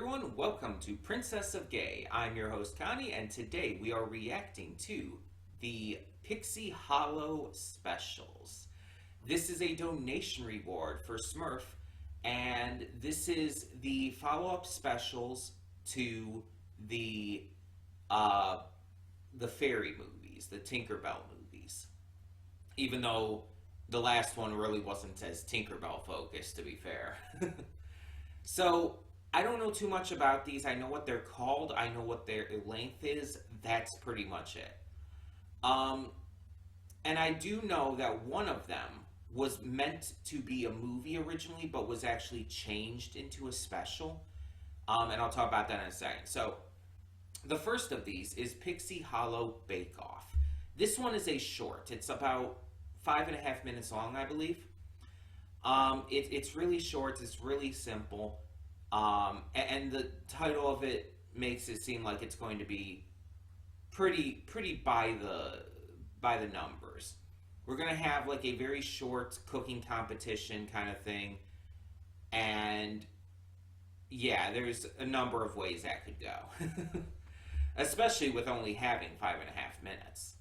everyone, welcome to Princess of Gay. I'm your host Connie, and today we are reacting to the Pixie Hollow specials. This is a donation reward for Smurf, and this is the follow-up specials to the fairy movies, the Tinkerbell movies. Even though the last one really wasn't as Tinkerbell focused, to be fair. So, I don't know too much about these. I know what they're called. I know what their length is. That's pretty much it. And I do know that one of them was meant to be a movie originally, but was actually changed into a special. And I'll talk about that in a second. So, the first of these is Pixie Hollow Bake Off. This one is a short. It's about 5.5 minutes long, I believe. It's really short. It's really simple. And the title of it makes it seem like it's going to be pretty by the numbers. We're going to have like a very short cooking competition kind of thing. And yeah, there's a number of ways that could go. Especially with only having 5.5 minutes.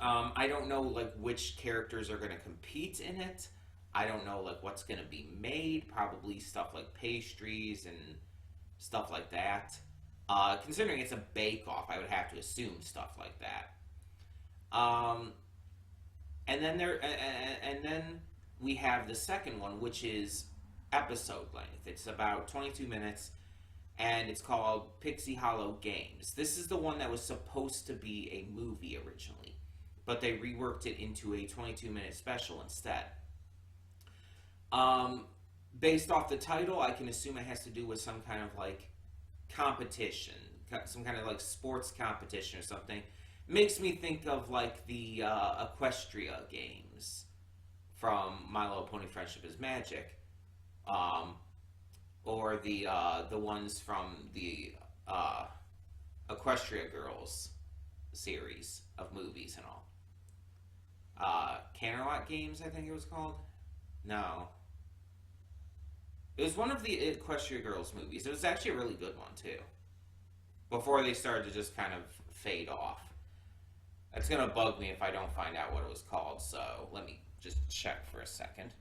I don't know like which characters are going to compete in it. I don't know like what's going to be made. Probably stuff like pastries and stuff like that. Considering it's a bake-off, I would have to assume stuff like that. And then we have the second one, which is episode length. It's about 22 minutes, and it's called Pixie Hollow Games. This is the one that was supposed to be a movie originally, but they reworked it into a 22-minute special instead. Based off the title, I can assume it has to do with some kind of like competition, some kind of like sports competition or something. Makes me think of like the Equestria games from My Little Pony Friendship is Magic, or the ones from the Equestria Girls series of movies and all. Canterlot Games, I think it was called. No. It was one of the Equestria Girls movies. It was actually a really good one, too. Before they started to just kind of fade off. It's going to bug me if I don't find out what it was called, so let me just check for a second.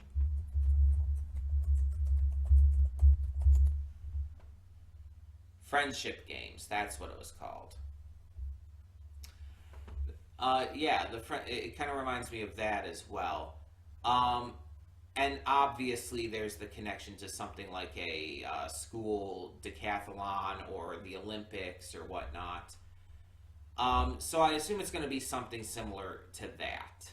Friendship Games, that's what it was called. Yeah, it kind of reminds me of that as well. And obviously there's the connection to something like a school decathlon or the Olympics or whatnot. So I assume it's going to be something similar to that.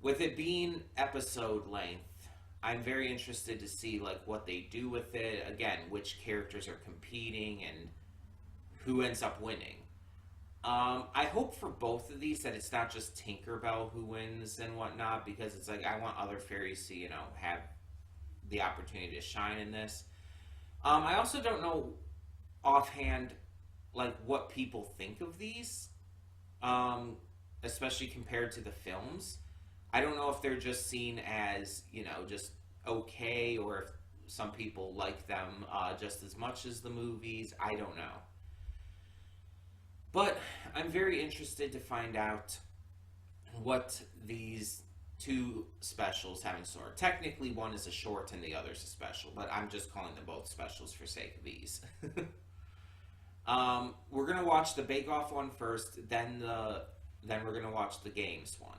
With it being episode length, I'm very interested to see like what they do with it. Again, which characters are competing and who ends up winning. I hope for both of these that it's not just Tinkerbell who wins and whatnot, because it's like I want other fairies to, you know, have the opportunity to shine in this. I also don't know offhand like what people think of these, especially compared to the films. I don't know if they're just seen as, you know, just okay, or if some people like them just as much as the movies. I don't know. But I'm very interested to find out what these two specials have in store. Technically, one is a short and the other is a special, but I'm just calling them both specials for sake of ease. We're going to watch the Bake Off one first, then we're going to watch the games one.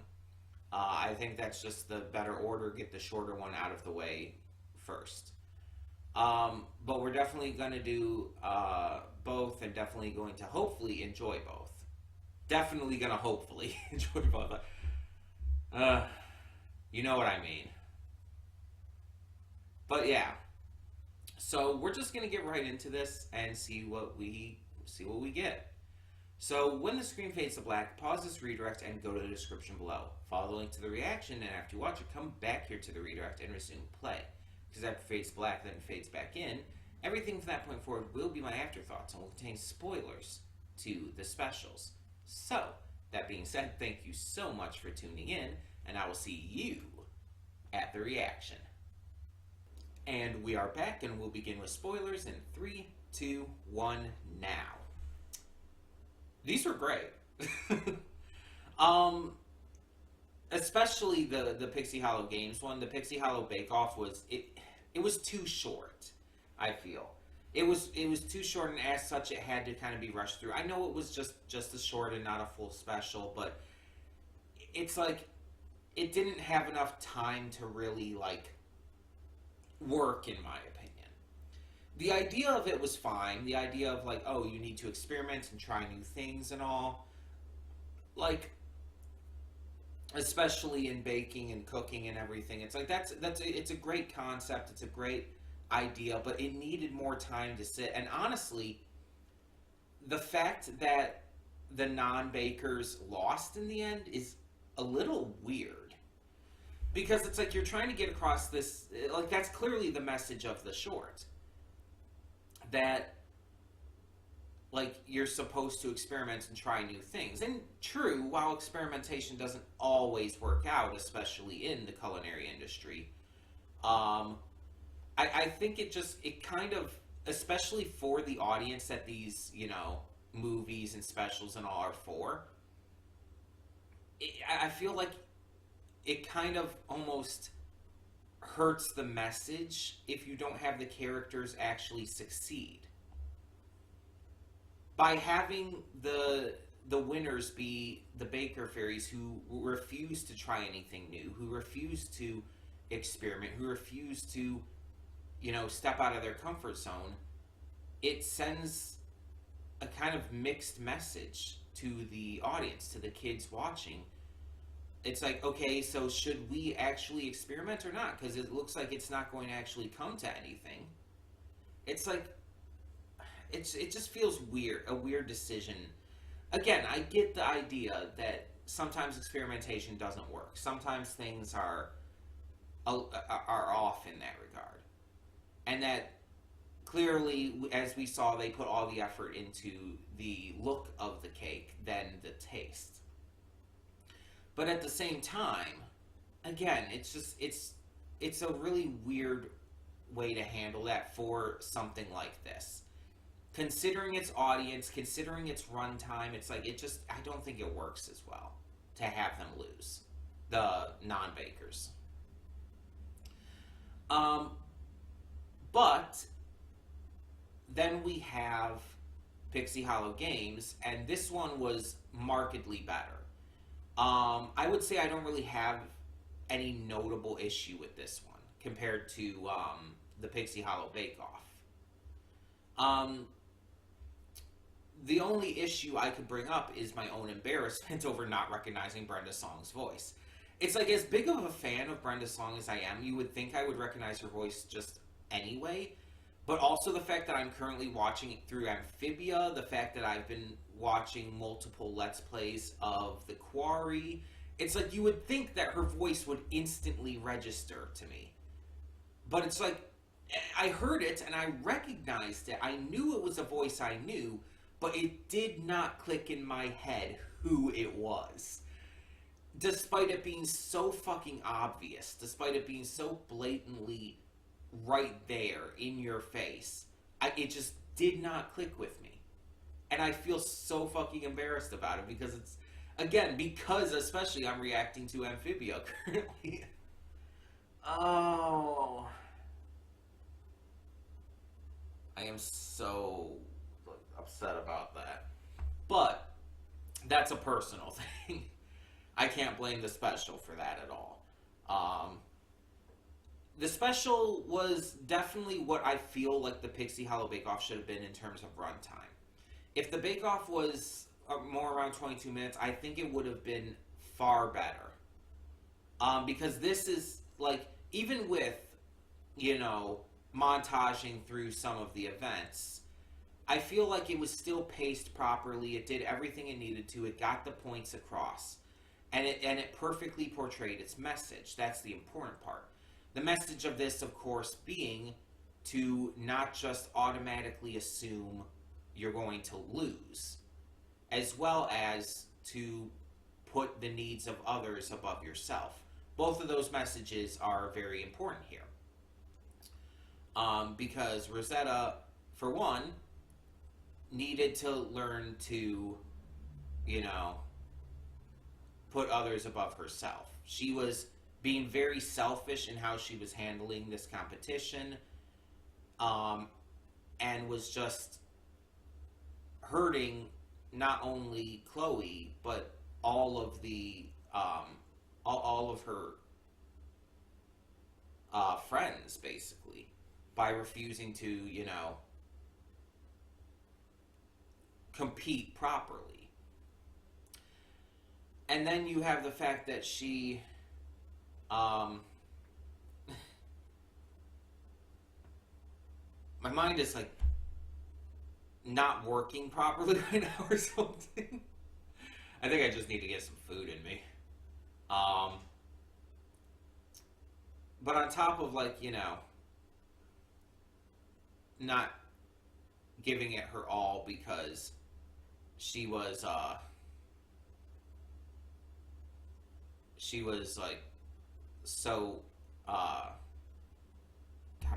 I think that's just the better order, get the shorter one out of the way first. But we're definitely going to do both, and definitely going to hopefully enjoy both. Definitely going to hopefully enjoy both. You know what I mean. But yeah. So we're just going to get right into this and see what we get. So when the screen fades to black, pause this redirect and go to the description below. Follow the link to the reaction, and after you watch it, come back here to the redirect and resume play. Because after it fades black, then it fades back in, everything from that point forward will be my afterthoughts and will contain spoilers to the specials. So, that being said, thank you so much for tuning in, and I will see you at the reaction. And we are back, and we'll begin with spoilers in 3, 2, 1, now. These were great. um, Especially the Pixie Hollow Games one. The Pixie Hollow Bake Off was it was too short, I feel. It was too short, and as such it had to kind of be rushed through. I know it was just a short and not a full special, but it's like it didn't have enough time to really like work, in my opinion. The idea of it was fine. The idea of like, oh, you need to experiment and try new things and all. Like, especially in baking and cooking and everything. It's like it's a great concept, it's a great idea, but it needed more time to sit. And honestly, the fact that the non-bakers lost in the end is a little weird. Because it's like you're trying to get across this, like that's clearly the message of the short. That like you're supposed to experiment and try new things. And true, while experimentation doesn't always work out, especially in the culinary industry, I think it kind of, especially for the audience that these, movies and specials and all are for, I feel like it kind of almost hurts the message if you don't have the characters actually succeed. By having the winners be the Baker Fairies who refuse to try anything new, who refuse to experiment, who refuse to, step out of their comfort zone, it sends a kind of mixed message to the audience, to the kids watching. It's like, okay, so should we actually experiment or not? Because it looks like it's not going to actually come to anything. It's like, it just feels weird, a weird decision. Again, I get the idea that sometimes experimentation doesn't work. Sometimes things are off in that regard. And that clearly, as we saw, they put all the effort into the look of the cake than the taste. But at the same time, again, it's a really weird way to handle that for something like this. Considering its audience, considering its runtime, it's like I don't think it works as well to have them lose, the non-bakers. But then we have Pixie Hollow Games, and this one was markedly better. I would say I don't really have any notable issue with this one compared to the Pixie Hollow Bake Off. The only issue I could bring up is my own embarrassment over not recognizing Brenda Song's voice. It's like, as big of a fan of Brenda Song as I am, you would think I would recognize her voice just anyway. But also the fact that I'm currently watching it through Amphibia, the fact that I've been watching multiple Let's Plays of The Quarry, it's like you would think that her voice would instantly register to me. But it's like, I heard it and I recognized it. I knew it was a voice I knew, but it did not click in my head who it was. Despite it being so fucking obvious, despite it being so blatantly right there in your face, it just did not click with me. And I feel so fucking embarrassed about it because it's, again, because especially I'm reacting to Amphibia currently. Oh. I am so upset about that. But that's a personal thing. I can't blame the special for that at all. The special was definitely what I feel like the Pixie Hollow Bake Off should have been in terms of runtime. If the Bake Off was more around 22 minutes, I think it would have been far better. Because this is, like, even with, montaging through some of the events, I feel like it was still paced properly. It did everything it needed to. It got the points across. And it perfectly portrayed its message. That's the important part. The message of this, of course, being to not just automatically assume you're going to lose, as well as to put the needs of others above yourself. Both of those messages are very important here. Because Rosetta, for one, needed to learn to, you know, put others above herself. She was being very selfish in how she was handling this competition, um, and was just hurting not only Chloe but all of the all of her friends, basically, by refusing to, compete properly. And then you have the fact that she, um, my mind is like not working properly right now or something. I think I just need to get some food in me. Um, but on top of, like, not giving it her all because she was like so God, my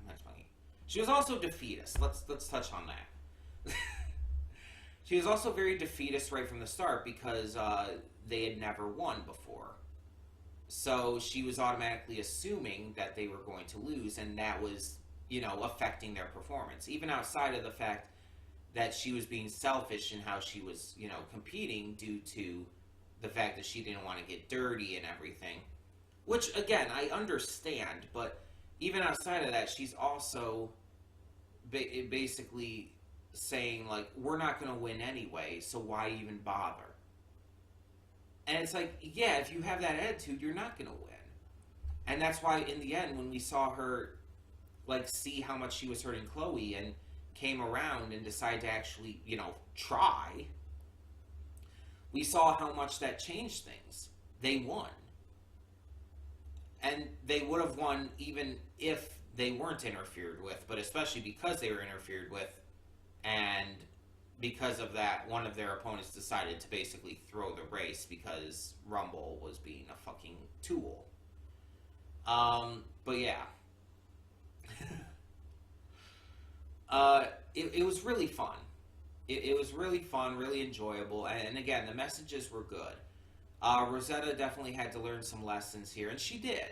mind's blanking. She was also defeatist. Let's touch on that. She was also very defeatist right from the start because they had never won before. So she was automatically assuming that they were going to lose, and that was, affecting their performance. Even outside of the fact that she was being selfish in how she was, competing due to the fact that she didn't want to get dirty and everything. Which, again, I understand, but even outside of that, she's also basically saying, like, we're not going to win anyway, so why even bother? And it's like, yeah, if you have that attitude, you're not going to win. And that's why, in the end, when we saw her, like, see how much she was hurting Chloe and came around and decided to actually, try, we saw how much that changed things. They won. And they would have won even if they weren't interfered with, but especially because they were interfered with, and because of that, one of their opponents decided to basically throw the race because Rumble was being a fucking tool. But yeah. It was really fun. It was really fun, really enjoyable, and again, the messages were good. Rosetta definitely had to learn some lessons here, and she did.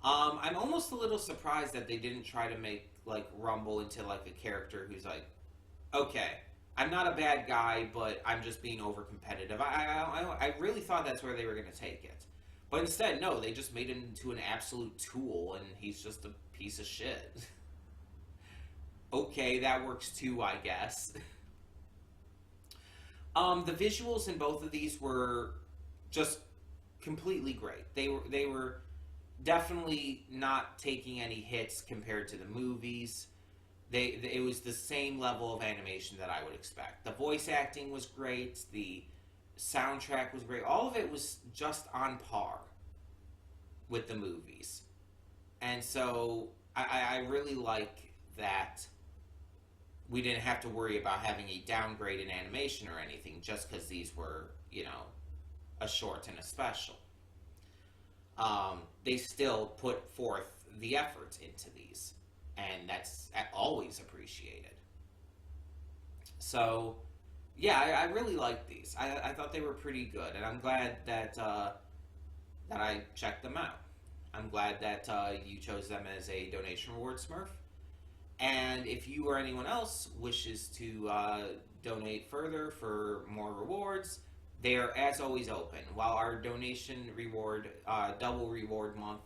I'm almost a little surprised that they didn't try to make, like, Rumble into, like, a character who's like, okay, I'm not a bad guy, but I'm just being over-competitive. I really thought that's where they were going to take it. But instead, no, they just made him into an absolute tool, and he's just a piece of shit. Okay, that works too, I guess. The visuals in both of these were just completely great. They were definitely not taking any hits compared to the movies. It was the same level of animation that I would expect. The voice acting was great. The soundtrack was great. All of it was just on par with the movies. And so I really like that we didn't have to worry about having a downgrade in animation or anything just because these were, a short and a special. They still put forth the effort into these, and that's always appreciated. So, yeah, I really liked these. I thought they were pretty good, and I'm glad that that I checked them out. I'm glad that you chose them as a donation reward, Smurf. And if you or anyone else wishes to donate further for more rewards, they are, as always, open. While our donation reward, double reward month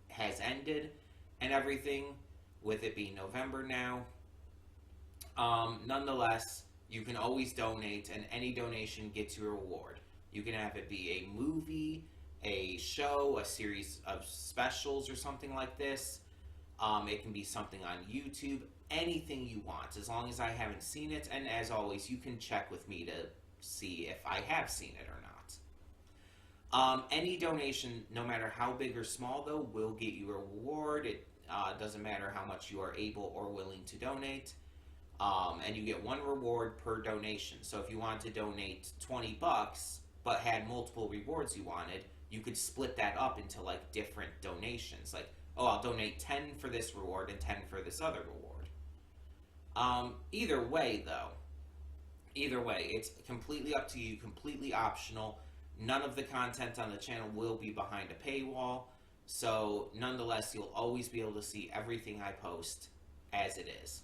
has ended and everything, with it being November now, nonetheless, you can always donate, and any donation gets you a reward. You can have it be a movie, a show, a series of specials, or something like this. It can be something on YouTube, anything you want, as long as I haven't seen it. And as always, you can check with me to see if I have seen it or not. Any donation, no matter how big or small, though, will get you a reward. It doesn't matter how much you are able or willing to donate. And you get one reward per donation. So if you wanted to donate $20 but had multiple rewards you wanted, you could split that up into, like, different donations. Like, oh, I'll donate 10 for this reward and 10 for this other reward. Either way, though, either way, it's completely up to you, completely optional. None of the content on the channel will be behind a paywall. So, nonetheless, you'll always be able to see everything I post as it is.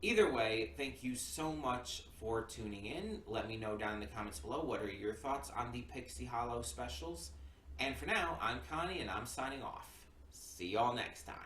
Either way, thank you so much for tuning in. Let me know down in the comments below what are your thoughts on the Pixie Hollow specials. And for now, I'm Connie and I'm signing off. See y'all next time.